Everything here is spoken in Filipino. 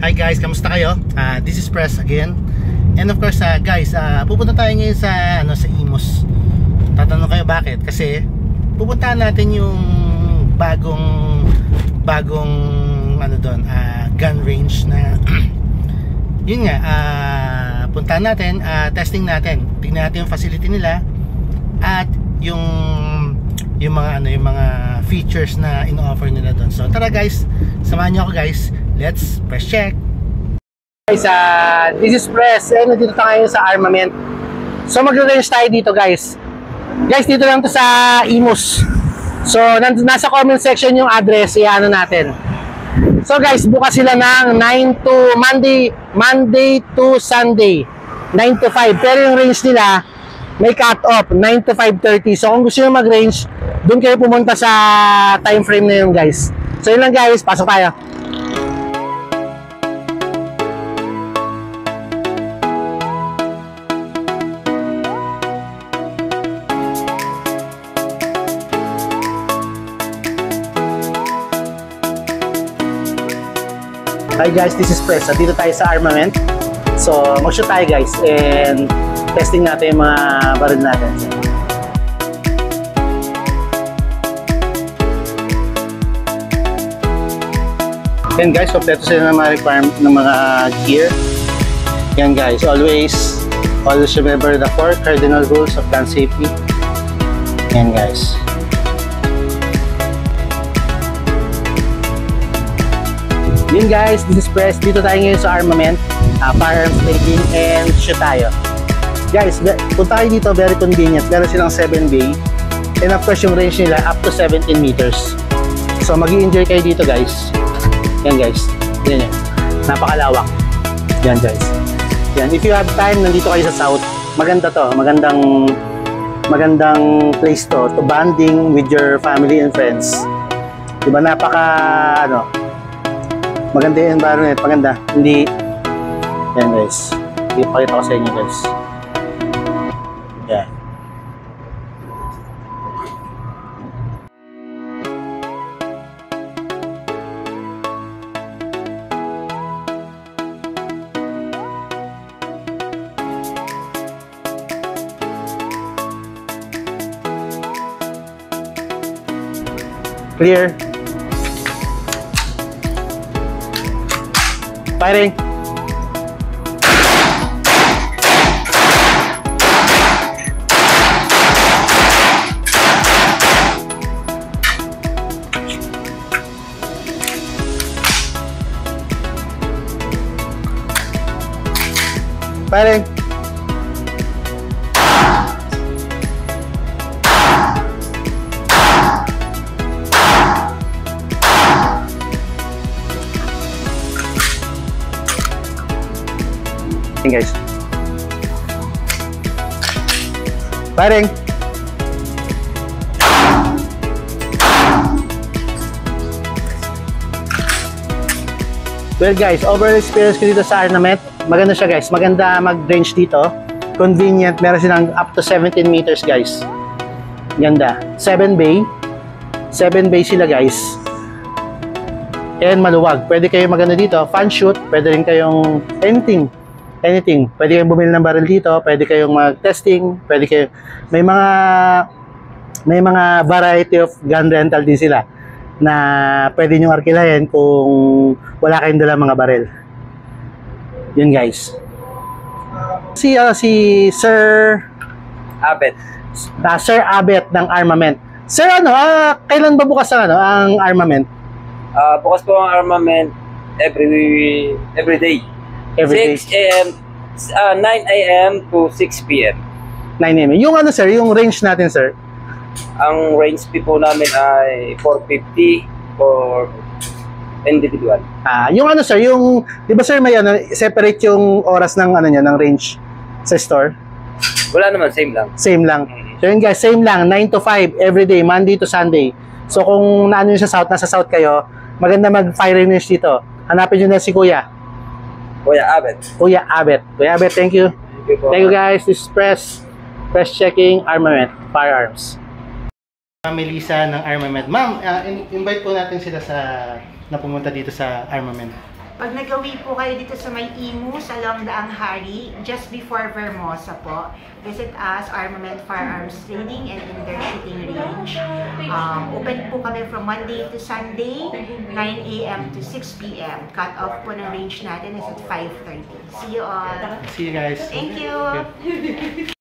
Hi guys, kamusta kayo? This is Press again. And of course guys, pupunta tayo ngayon sa sa Imus. Tatanong kayo bakit? Kasi pupuntahan natin yung bagong gun range na yun nga, puntahan natin, testing natin, tingnan natin yung facility nila at yung mga features na ino-offer nila doon. So tara guys, samahan niyo ako guys. Let's press check. Guys, this is Press. Nandito tayo sa Armament. So magre-range tayo dito guys. Guys, dito lang to sa Imus. So nasa comment section yung address, i-ano natin. So guys, bukas sila ng 9 to Monday to Sunday, 9 to 5. Pero yung range nila may cut off 9 to 5:30. So kung gusto niyo mag-range, doon kayo pumunta sa time frame na yun guys. So yun lang guys, pasok tayo. Hi guys, this is Press. Dito tayo sa Armament. So mag-shoot tayo guys and testing natin yung mga baril natin. Yan guys, kompleto sila ng mga requirement ng mga gear. Yan guys, always remember the 4 cardinal rules of gun safety. Yan guys. Yun guys, this is Press. Dito tayo ngayon sa Armament, firearms taking and shoot tayo. Guys, punta kayo dito, very convenient. Meron silang 7 bay and of course yung range nila up to 17 meters. So mag-i-enjoy kayo dito guys. Yan guys, yan. Napakalawak. Yan guys. Yan, if you have time, nandito kayo sa South. Maganda to, magandang place to bonding with your family and friends. Diba, maganda yung environment, maganda. Hindi, yan guys. Ipakita ko sa inyo guys. Yan. Clear. Firing. Firing. Guys, firing. Well guys, overall experience ko dito sa Armament, maganda siya guys, maganda mag-range dito, convenient, meron silang up to 17 meters guys, ganda, 7 bay sila guys, and maluwag, pwede kayo maganda dito, fan shoot, pwede rin kayong anything. Pwede kayong bumili ng baril dito, pwede kayong mag-testing, pwede kayo, may mga variety of gun rental din sila na pwede nyo arkilahin kung wala kayong dalang mga baril. Yun guys. Si Sir Abet. Sir Abet ng Armament. Sir, kailan ba bukas ang Armament? Bukas po ang Armament every day. 6 a.m. 9 a.m. to 6 p.m. 9 a.m. Yung sir, yung range natin sir? Ang range po namin ay 450 for individual. Yung sir, yung, di ba sir may separate yung oras ng ng range sa store? Wala naman, same lang. Same lang. So yun guys, same lang, 9 to 5 every day, Monday to Sunday. So kung nyo sa South, nasa South kayo, maganda mag-fire range dito. Hanapin nyo na si Kuya. Kuya Abet. Kuya Abet, thank you. Thank you guys. This is Press checking Armament, firearms. Melissa ng Armament. Ma'am, invite po natin sila na pumunta dito sa Armament. Pag nagawi po kayo dito sa may Imus along Daang Hari, just before Vermosa po, visit us, Armament Firearms Trading and Indoor Shooting Range. Open po kami from Monday to Sunday, 9 a.m. to 6 p.m. Cut off po ng range natin is at 5:30. See you all! See you guys. Thank you!